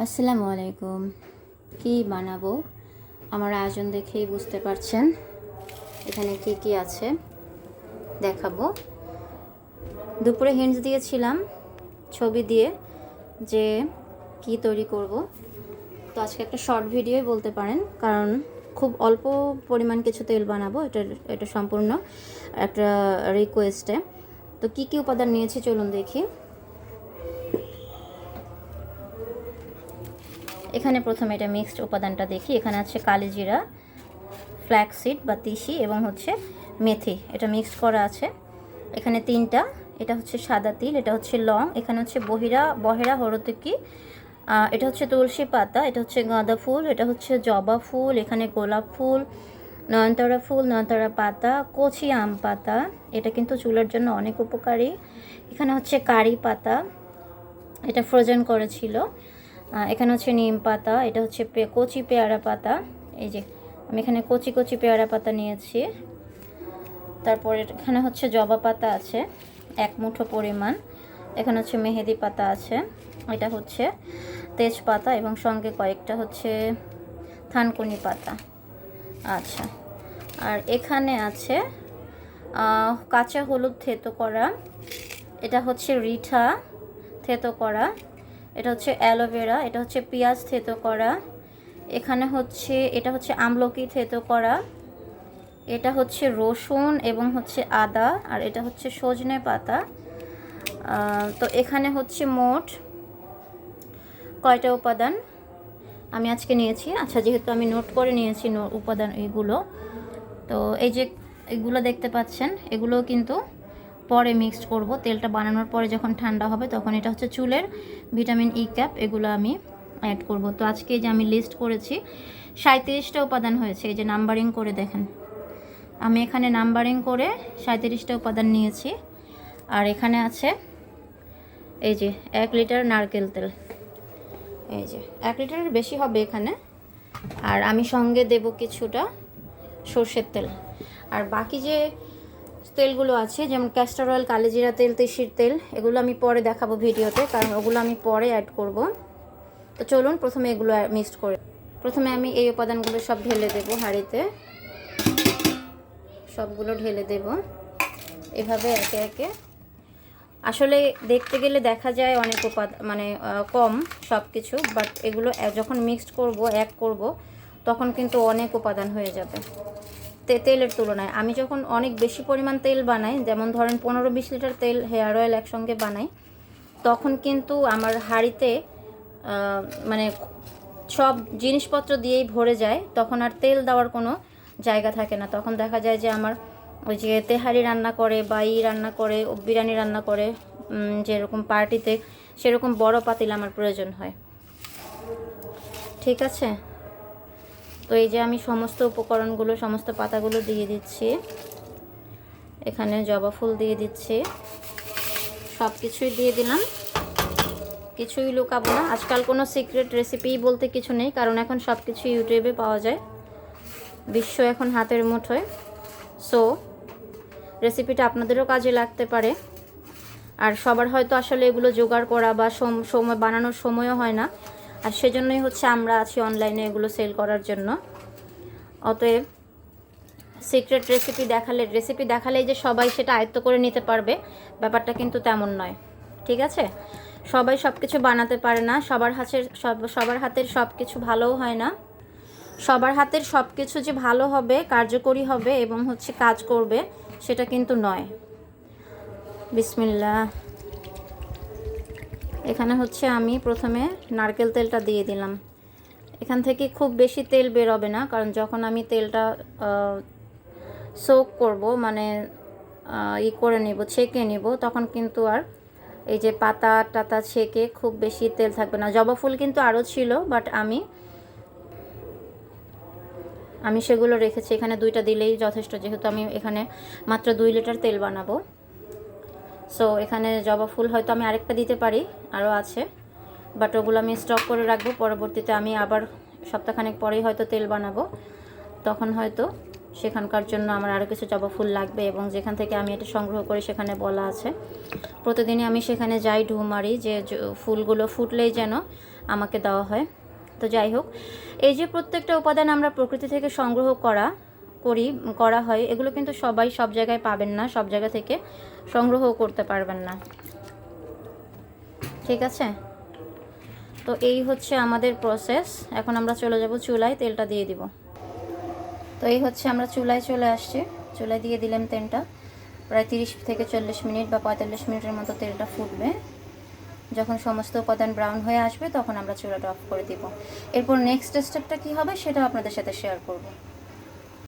আসসালামু আলাইকুম। কি বানাবো আমার আয়োজন দেখেই বুঝতে পারছেন। এখানে কি কি আছে দেখাবো। দুপুরে হিন্টস দিয়েছিলাম ছবি দিয়ে যে কি তৈরি করব। তো আজকে একটা শর্ট ভিডিওই বলতে পারেন, কারণ খুব অল্প পরিমাণ কিছু তেল বানাবো। এটা সম্পূর্ণ একটা রিকোয়েস্টে। তো কি কি উপাদান নিয়েছি চলুন দেখি। এখানে প্রথমে এটা মিক্সড উপাদানটা দেখি। এখানে আছে কালিজিরা, ফ্ল্যাক্সিড বা তিসি এবং হচ্ছে মেথি, এটা মিক্সড করা আছে। এখানে তিনটা, এটা হচ্ছে সাদা তিল, এটা হচ্ছে লং, এখানে হচ্ছে বহেরা হরতকি, এটা হচ্ছে তুলসী পাতা, এটা হচ্ছে গাঁদা ফুল, এটা হচ্ছে জবা ফুল, এখানে গোলাপ ফুল, নয়নতারা পাতা, কচি আম পাতা, এটা কিন্তু চুলের জন্য অনেক উপকারী। এখানে হচ্ছে কারি পাতা, এটা ফ্রোজেন করেছিল। এখানে হচ্ছে নিম পাতা, এটা হচ্ছে কচি পেয়ারা পাতা, এই যে আমি এখানে কচি কচি পেয়ারা পাতা নিয়েছি। তারপরে এখানে হচ্ছে জবা পাতা আছে 1 মুঠো পরিমাণ। এখানে হচ্ছে মেহেদি পাতা আছে, এটা হচ্ছে তেজপাতা এবং সঙ্গে কয়েকটা হচ্ছে থানকুনি পাতা। আচ্ছা, আর এখানে আছে কাঁচা হলুদ থেতো করা, এটা হচ্ছে রিঠা থেতো করা, এটা হচ্ছে অ্যালোভেরা, এটা হচ্ছে পেঁয়াজ থেতো করা, এখানে হচ্ছে এটা হচ্ছে আমলকি থেতো করা, এটা হচ্ছে রসুন এবং হচ্ছে আদা, আর এটা হচ্ছে সজনে পাতা। তো এখানে হচ্ছে মোট কয়টা উপাদান আমি আজকে নিয়েছি। আচ্ছা, যেহেতু আমি নোট করে নিয়েছি উপাদান এইগুলো, তো এই যে এগুলো দেখতে পাচ্ছেন, এগুলো কিন্তু পরে মিক্সড করব। তেলটা বানানোর পরে যখন ঠান্ডা হবে তখন এটা হচ্ছে চুলের ভিটামিন ই ক্যাপ, এগুলো আমি অ্যাড করব। তো আজকে যে আমি লিস্ট করেছি 37টা উপাদান হয়েছে, এই যে নাম্বারিং করে দেখেন, আমি এখানে নাম্বারিং করে 37টা উপাদান নিয়েছি। আর এখানে আছে এই যে 1 লিটার নারকেল তেল, এই যে 1 লিটারের বেশি হবে এখানে। আর আমি সঙ্গে দেব কিছুটা সর্ষের তেল। আর বাকি যে তেলগুলো আছে যেমন ক্যাস্টর অয়েল, কালিজিরা তেল, তিসির তেল, এগুলো আমি পরে দেখাবো ভিডিওতে, কারণ ওগুলো আমি পরে অ্যাড করব। তো চলুন প্রথমে এগুলো মিক্সড করে। প্রথমে আমি এই উপাদানগুলো সব ঢেলে দেব হাঁড়িতে, সবগুলো ঢেলে দেব এভাবে একে একে। আসলে দেখতে গেলে দেখা যায় অনেক উপাদান মানে কম সব কিছু, বাট এগুলো যখন মিক্সড করব এক করব তখন কিন্তু অনেক উপাদান হয়ে যাবে তেলের তুলনায়। আমি যখন অনেক বেশি পরিমাণ তেল বানাই, যেমন ধরেন 15-20 লিটার তেল হেয়ার অয়েল একসঙ্গে বানাই, তখন কিন্তু আমার হাঁড়িতে মানে সব জিনিসপত্র দিয়েই ভরে যায়, তখন আর তেল দেওয়ার কোনো জায়গা থাকে না। তখন দেখা যায় যে আমার ওই যে তেহারি রান্না করে বা রান্না করে, বিরিয়ানি রান্না করে, যেরকম পার্টিতে সেরকম বড় পাতিল আমার প্রয়োজন হয়। ঠিক আছে, তো এই যে আমি সমস্ত উপকরণগুলো, সমস্ত পাতাগুলো দিয়ে দিচ্ছি, এখানে জবা ফুল দিয়ে দিচ্ছি, সব কিছুই দিয়ে দিলাম, কিছুই লুকাবো না। আজকাল কোনো সিক্রেট রেসিপি বলতে কিছু নেই, কারণ এখন সব কিছু ইউটিউবে পাওয়া যায়, বিশ্ব এখন হাতের মুঠোয়। সো রেসিপিটা আপনাদেরও কাজে লাগতে পারে। আর সবার হয়তো আসলে এগুলো জোগাড় করা বা সময় বানানোর সময়ও হয় না, আর সেজন্যই হচ্ছে আমরা আছি অনলাইনে এগুলো সেল করার জন্য। অতএব সিক্রেট রেসিপি দেখালেই যে সবাই সেটা আয়ত্ত করে নিতে পারবে, ব্যাপারটা কিন্তু তেমন নয়। ঠিক আছে, সবাই সব কিছু বানাতে পারে না, সবার হাতের সব কিছু ভালোও হয় না। সবার হাতের সব কিছু যে ভালো হবে, কার্যকরী হবে এবং হচ্ছে কাজ করবে সেটা কিন্তু নয়। বিসমিল্লাহ। এখানে হচ্ছে আমি প্রথমে নারকেল তেলটা দিয়ে দিলাম। এখান থেকে খুব বেশি তেল বেরোবে না, কারণ যখন আমি তেলটা সোক করব, মানে করে নেব, ছেঁকে নেব, তখন কিন্তু আর এই যে পাতা টাতা ছেঁকে খুব বেশি তেল থাকবে না। জবা ফুল কিন্তু আরও ছিল, বাট আমি সেগুলো রেখেছি। এখানে 2টা দিলেই যথেষ্ট, যেহেতু আমি এখানে মাত্র 2 লিটার তেল বানাবো। সো এখানে জবা ফুল হয়তো আমি আরেকটা দিতে পারি, আরও আছে, বাট ওগুলো আমি স্টক করে রাখবো। পরবর্তীতে আমি আবার সপ্তাহখানেক পরেই হয়তো তেল বানাবো, তখন হয়তো সেখানকার জন্য আমার আরও কিছু জবা ফুল লাগবে, এবং যেখান থেকে আমি এটা সংগ্রহ করি সেখানে বলা আছে প্রতিদিনই আমি সেখানে যাই ঢু মারি যে ফুলগুলো ফুটলেই যেন আমাকে দেওয়া হয়। তো যাই হোক, এই যে প্রত্যেকটা উপাদান আমরা প্রকৃতি থেকে সংগ্রহ করা হয়, এগুলো কিন্তু সবাই সব জায়গায় পাবেন না, সব জায়গা থেকে সংগ্রহ করতে পারবেন না, ঠিক আছে? তো এই হচ্ছে আমাদের প্রসেস। এখন আমরা চলে যাব চুলায়, তেলটা দিয়ে দিব। তো এই হচ্ছে আমরা চুলায় চলে আসছি, চুলায় দিয়ে দিলাম তেলটা। প্রায় 30 থেকে 40 মিনিট বা 45 মিনিটের মতো তেলটা ফুটবে। যখন সমস্ত উপাদান ব্রাউন হয়ে আসবে তখন আমরা চুলাটা অফ করে দিব। এরপর নেক্সট স্টেপটা কী হবে সেটা আপনাদের সাথে শেয়ার করব।